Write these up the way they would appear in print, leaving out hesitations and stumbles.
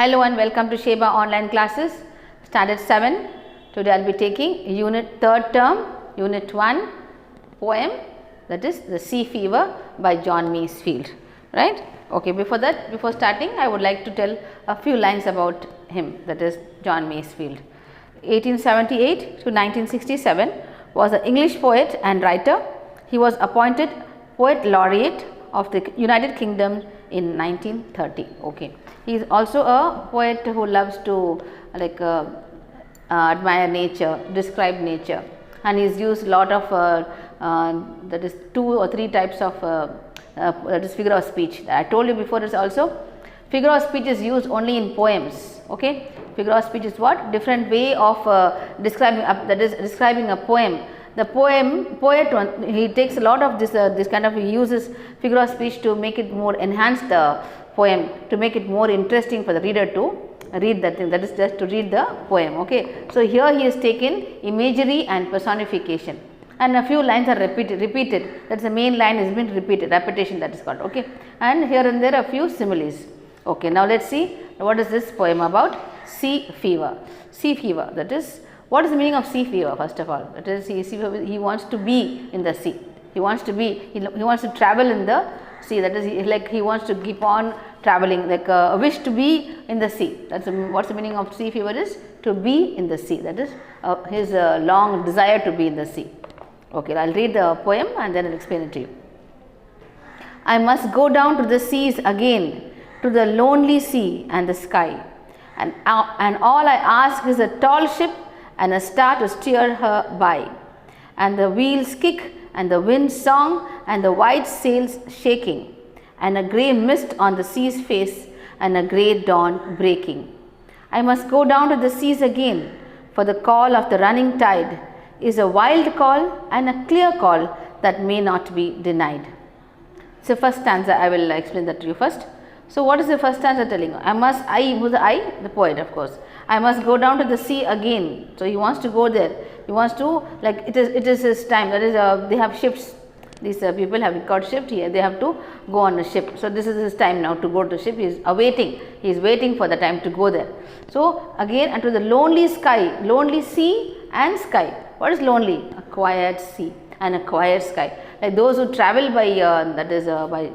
Hello and welcome to Sheba online classes, standard 7. Today I will be taking unit 3rd term, unit 1 poem, that is the Sea Fever by John Masefield, right. Okay, before starting I would like to tell a few lines about him, that is John Masefield. 1878 to 1967 was an English poet and writer. He was appointed poet laureate of the United Kingdom in 1930. Okay. He is also a poet who loves to admire nature, describe nature, and he has used lot of that is 2 or 3 types of that is figure of speech. I told you before, is also figure of speech is used only in poems. Okay, figure of speech is what? Different way of describing that is describing a poem. The poet he takes a lot of this kind of, he uses figure of speech to make it more, enhance the poem, to make it more interesting for the reader to read that thing, that is just to read the poem. Okay. So, here he has taken imagery and personification, and a few lines are repeated, that is the main line has been repeated, repetition that is called. Okay. And here and there a few similes. Okay. Now, let us see what is this poem about. Sea fever. Sea fever, that is, what is the meaning of sea fever? First of all, that is he wants to be in the sea, he wants to be, he wants to travel in the sea, that is he wants to keep on traveling, like a wish to be in the sea. That's what's the meaning of sea fever is to be in the sea, that is his long desire to be in the sea. Okay, I will read the poem and then I will explain it to you. I must go down to the seas again, to the lonely sea and the sky, and all I ask is a tall ship and a star to steer her by, and the wheels kick and the wind song and the white sails shaking, and a grey mist on the sea's face and a grey dawn breaking. I must go down to the seas again, for the call of the running tide is a wild call and a clear call that may not be denied. So, first stanza I will explain that to you first. So, what is the first stanza telling? Who's the I? The poet, of course. I must go down to the sea again. So, he wants to go there. He wants to, like, it is his time. That is, they have ships. These people have got shipped here. They have to go on a ship. So, this is his time now to go to ship. He is awaiting. He is waiting for the time to go there. So, again, and to the lonely sky, lonely sea and sky. What is lonely? A quiet sea and a quiet sky. Like those who travel by by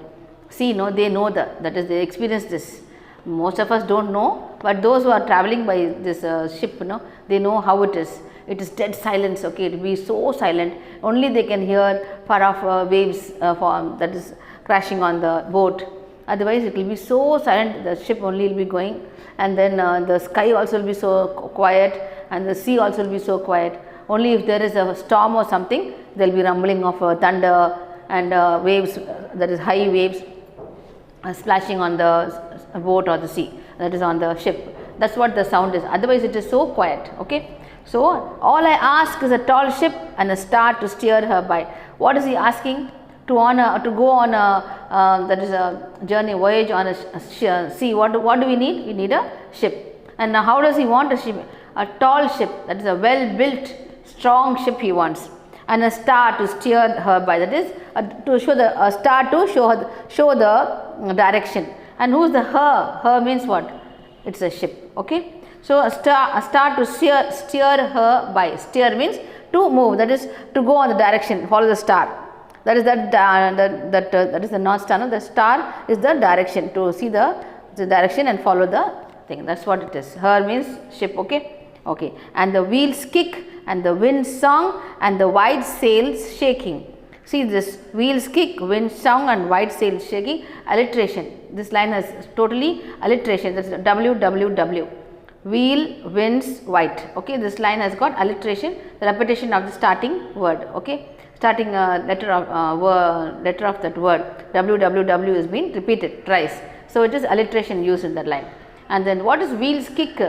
sea, no, they know that is, they experience this. Most of us don't know, but those who are traveling by this ship, they know how it is. It is dead silence. Okay, it will be so silent. Only they can hear far off waves that is crashing on the boat. Otherwise, it will be so silent. The ship only will be going, and then the sky also will be so quiet, and the sea also will be so quiet. Only if there is a storm or something, there will be rumbling of thunder and waves, that is high waves splashing on the boat or the sea, that is on the ship. That is what the sound is. Otherwise, it is so quiet. Okay. So, all I ask is a tall ship and a star to steer her by. What is he asking? To go on a that is a journey, voyage on a sea. What do we need? We need a ship. And now, how does he want a ship? A tall ship, that is a well built, strong ship he wants, and a star to steer her by. That is to show a star to show the direction. And who is the her? Her means what? It's a ship. Okay. So, a star to steer her by. Steer means to move, that is to go on the direction, follow the star. That is that is the north star. No? The star is the direction, to see the direction and follow the thing. That is what it is. Her means ship. Okay. Okay. And the wheels kick and the wind song and the white sails shaking. See this, wheels kick, wind song and white sails shaking, alliteration. This line has totally alliteration, that is WWW. Wheel, winds, white. Okay, this line has got alliteration, the repetition of the starting word. Okay, starting letter of that word WWW is being repeated thrice. So, it is alliteration used in that line. And then what is wheels kick,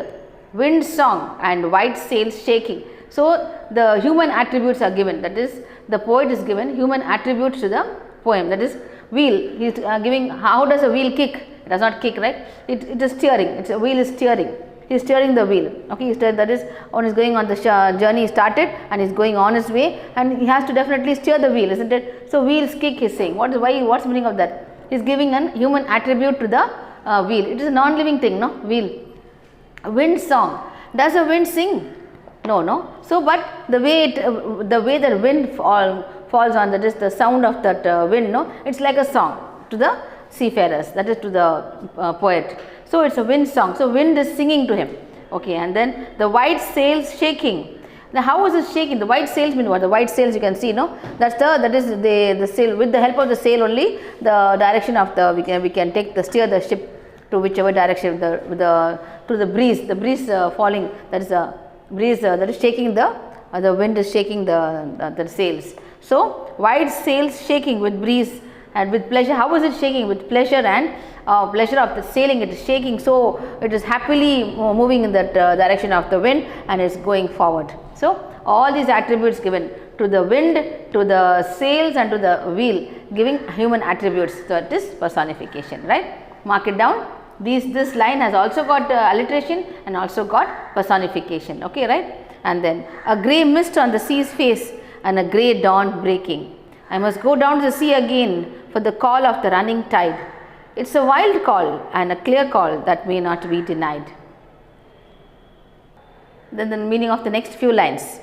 wind song and white sails shaking? So, the human attributes are given, that is the poet is given human attributes to the poem, that is wheel. He is giving, how does a wheel kick? It does not kick, right? It is steering, it's a wheel is steering. He is steering the wheel. Okay, that is when he is going on the journey, he started and he is going on his way, and he has to definitely steer the wheel, isn't it? So, wheels kick, he is saying. What's the meaning of that? He is giving an human attribute to the wheel. It is a non-living thing, no? Wheel. Wind song. Does a wind sing? No, no. So, but the way the wind falls on, that is the sound of that wind, no, it's like a song to the seafarers, that is to the poet. So, it's a wind song. So, wind is singing to him. Okay, and then the white sails shaking. Now, how is it shaking? The white sails mean what? The white sails you can see, no? That is the sail. With the help of the sail only, the direction of the we can steer the ship to whichever direction to the breeze falling. That is a breeze that is shaking the wind is shaking the sails. So, white sails shaking with breeze and with pleasure. How is it shaking? With pleasure and pleasure of the sailing, it is shaking. So, it is happily moving in that direction of the wind and is going forward. So, all these attributes given to the wind, to the sails and to the wheel, giving human attributes. So, it is personification, right? Mark it down. This line has also got alliteration and also got personification, okay, right? And then a grey mist on the sea's face and a grey dawn breaking. I must go down to the sea again for the call of the running tide. It's a wild call and a clear call that may not be denied. Then the meaning of the next few lines.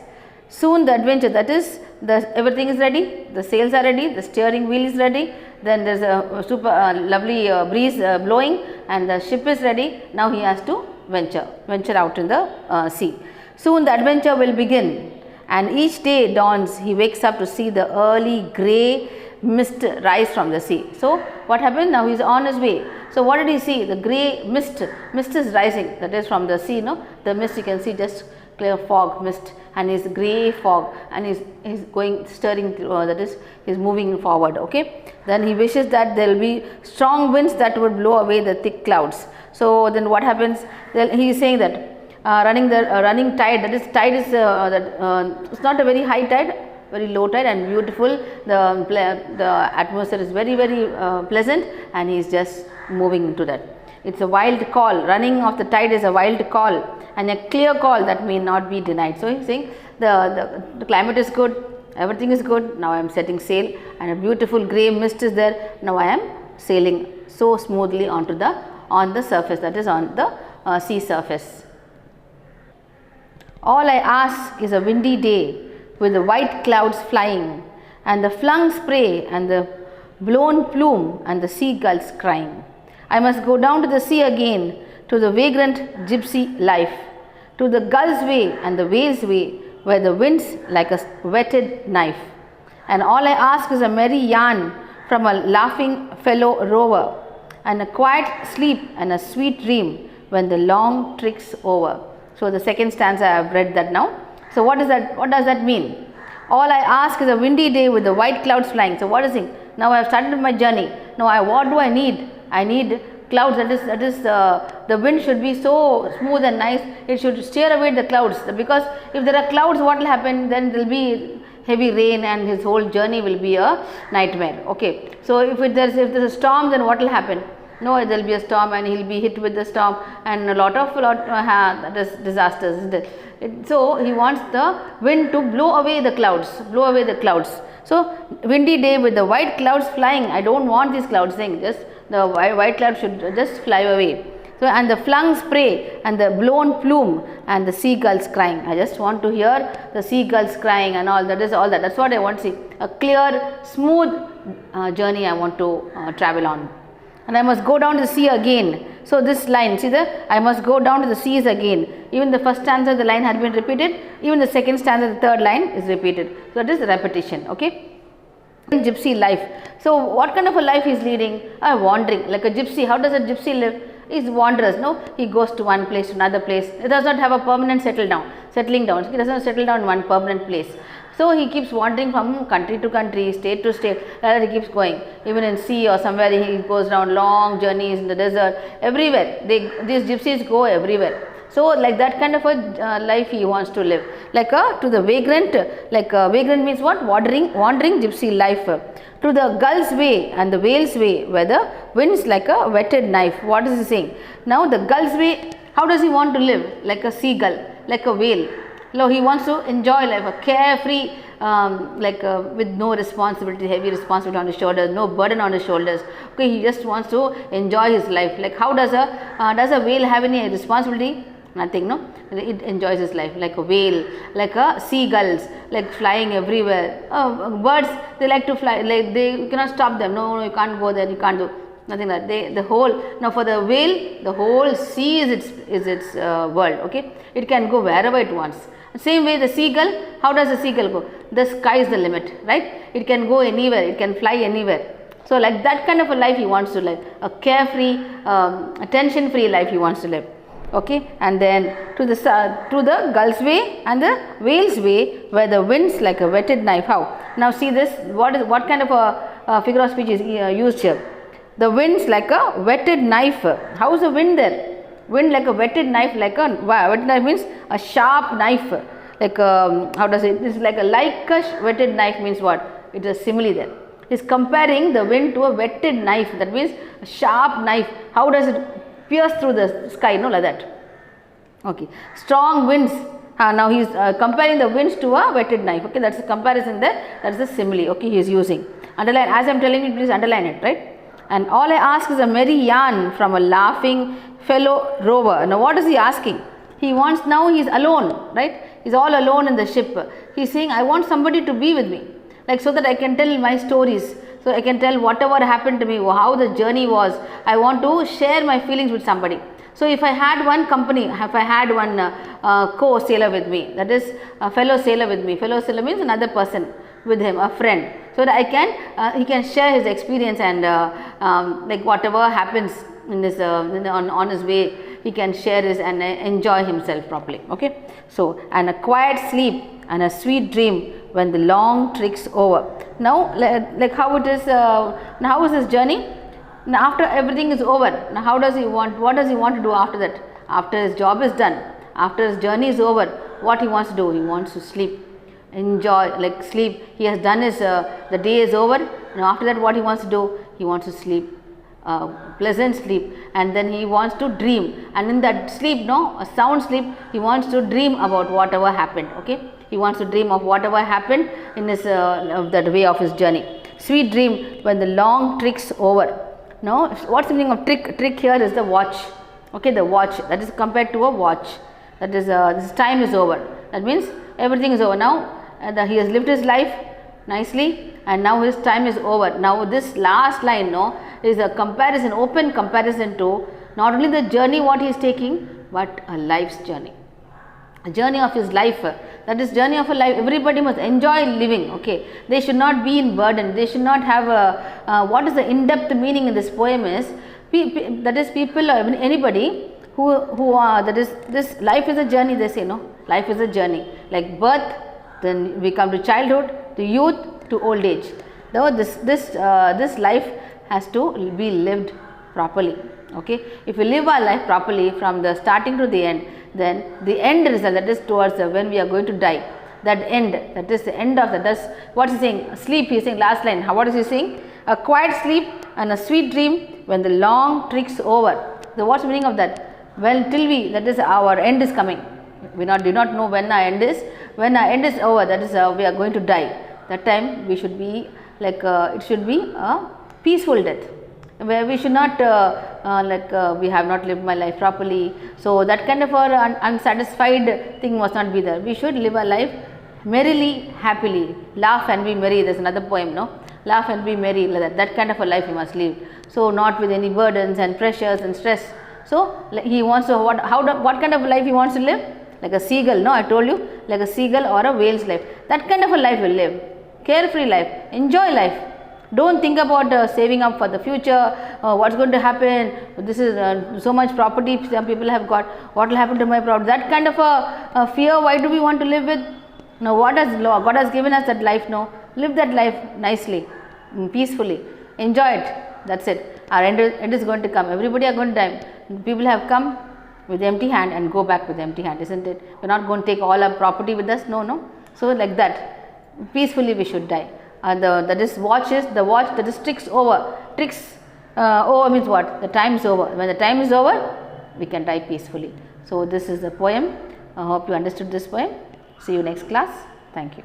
Soon the adventure, that is everything is ready, the sails are ready, the steering wheel is ready, then there is a super lovely breeze blowing and the ship is ready. Now he has to venture out in the sea. Soon the adventure will begin, and each day dawns, he wakes up to see the early grey mist rise from the sea. So, what happened? Now he is on his way. So, what did he see? The grey mist is rising, that is from the sea, no? The mist you can see, just clear fog mist, and is grey fog, and he's going stirring that is he's moving forward, okay. Then he wishes that there will be strong winds that would blow away the thick clouds. So, then what happens? Then he is saying that running tide, that is tide is it's not a very high tide, very low tide and beautiful. The atmosphere is very pleasant, and he is just moving into that. It's a wild call. Running of the tide is a wild call and a clear call that may not be denied. So, he is saying the climate is good, everything is good. Now, I am setting sail and a beautiful grey mist is there. Now, I am sailing so smoothly on the surface, that is on the sea surface. All I ask is a windy day with the white clouds flying and the flung spray and the blown plume and the seagulls crying. I must go down to the sea again, to the vagrant gypsy life, to the gull's way and the whale's way, where the wind's like a whetted knife. And all I ask is a merry yarn from a laughing fellow rover, and a quiet sleep and a sweet dream when the long trick's over. So, the second stanza I have read that now. So, what does that mean? All I ask is a windy day with the white clouds flying. So, what is it? Now, I have started my journey. Now, what do I need? I need clouds, that is the wind should be so smooth and nice, it should steer away the clouds, because if there are clouds, what will happen? Then there will be heavy rain and his whole journey will be a nightmare, okay. So, if there's a storm, then what will happen? No, there will be a storm and he will be hit with the storm and a lot that is disasters, isn't it? So, he wants the wind to blow away the clouds, So, windy day with the white clouds flying. I don't want these clouds saying, just the white cloud should just fly away. So, and the flung spray and the blown plume and the seagulls crying. I just want to hear the seagulls crying and all that. That's what I want to see. A clear, smooth journey I want to travel on. And I must go down to the sea again. So, this line, see I must go down to the seas again. Even the first stanza the line had been repeated, even the second stanza the third line is repeated. So, that is repetition, okay. Gypsy life. So, what kind of a life he is leading? Wandering, like a gypsy. How does a gypsy live? He is wanderers, no? He goes to one place to another place. He does not have a permanent settling down. He does not settle down in one permanent place. So, he keeps wandering from country to country, state to state, he keeps going. Even in sea or somewhere he goes down long journeys in the desert, everywhere. These gypsies go everywhere. So, like that kind of a life he wants to live. Like to the vagrant, vagrant means what? Wandering gypsy life. To the gull's way and the whale's way, where the wind's like a whetted knife. What is he saying? Now, the gull's way, how does he want to live? Like a seagull, like a whale. No, he wants to enjoy life, a carefree, with no responsibility, heavy responsibility on his shoulders, no burden on his shoulders. Okay, he just wants to enjoy his life. Like how does a whale have any responsibility? Nothing, no. It enjoys its life like a whale, like a seagulls, like flying everywhere. Birds, they like to fly, like you cannot stop them. No, you can't go there, you can't do nothing like that. The whole, now for the whale, the whole sea is its world. Okay, it can go wherever it wants. Same way the seagull, how does the seagull go? The sky is the limit, right? It can go anywhere, it can fly anywhere. So like that kind of a life he wants to live, a carefree, tension free life he wants to live. Okay, and then to the gull's way and the whale's way, where the wind's like a whetted knife. How? Now see this, what kind of a figure of speech is used here? The wind's like a whetted knife. How is the wind there? Wind like a whetted knife, like a whetted knife means a sharp knife. Like how does it? This is like a whetted knife means what? It is a simile there. Is comparing the wind to a whetted knife. That means a sharp knife. How does it pierce through the sky? No, like that. Okay. Strong winds. Now he is comparing the winds to a whetted knife. Okay, that's a comparison there. That's the simile. Okay, he is using. Underline, as I am telling you, please underline it, right? And all I ask is a merry yarn from a laughing fellow rover. Now what is he asking? He wants, now he is alone, right? He is all alone in the ship. He is saying, I want somebody to be with me. Like so that I can tell my stories, so I can tell whatever happened to me, how the journey was. I want to share my feelings with somebody. So if I had one company, if I had one co-sailor with me, that is a fellow sailor with me. Fellow sailor means another person with him, a friend, so that I can he can share his experience and like whatever happens in this on his way, he can share his and enjoy himself properly. Okay, so and a quiet sleep and a sweet dream when the long trick's over. Now like how it is, now how is his journey? Now after everything is over, now how does he want, what does he want to do after that? After his job is done, after his journey is over, what he wants to do? He wants to sleep, enjoy, like sleep. He has done his, the day is over. Now after that what he wants to do? He wants to sleep, pleasant sleep, and then he wants to dream, and in that sleep, no, a sound sleep, he wants to dream about whatever happened. Okay, he wants to dream of whatever happened in his that way of his journey. Sweet dream when the long trick's over. Now what's the meaning of trick? Trick here is the watch. Okay, the watch, that is compared to a watch. That is this time is over. That means everything is over now. He has lived his life nicely, and now his time is over. Now this last line, no, is a comparison, open comparison to not only the journey what he is taking, but a life's journey, a journey of his life. That is journey of a life. Everybody must enjoy living. Okay, they should not be in burden. They should not have a what is the in-depth meaning in this poem is that is people or anybody who are, that is, this life is a journey. They say, no, life is a journey, like birth, then we come to childhood, to youth, to old age. Though this life has to be lived properly. Okay, if we live our life properly from the starting to the end, then the end result, that is towards when we are going to die, that end, that is the end of that. That's what he is saying. Sleep, he is saying last line. What is he saying? A quiet sleep and a sweet dream when the long trick's over. So what's the meaning of that? Well, till we, that is our end is coming. We do not know when our end is. When our end is over, that is we are going to die. That time we should be like it should be a peaceful death, where we should not we have not lived my life properly. So that kind of unsatisfied thing must not be there. We should live our life merrily, happily, laugh and be merry. There's another poem, no? Laugh and be merry. That kind of a life we must live. So not with any burdens and pressures and stress. So he wants to what kind of life he wants to live? Like a seagull, no? I told you, like a seagull or a whale's life. That kind of a life will live. Carefree life. Enjoy life. Don't think about saving up for the future, what's going to happen, this is so much property some people have got, what will happen to my property. That kind of a fear, why do we want to live with? No, what has God has given us that life, no, live that life nicely, peacefully, enjoy it, that's it. Our end is going to come, everybody are going to die. People have come with empty hand and go back with empty hand, isn't it? We're not going to take all our property with us, no. So like that, peacefully we should die. That is watch is the watch, that is tricks over. Tricks over means what? The time is over. When the time is over, we can die peacefully. So this is the poem. I hope you understood this poem. See you next class. Thank you.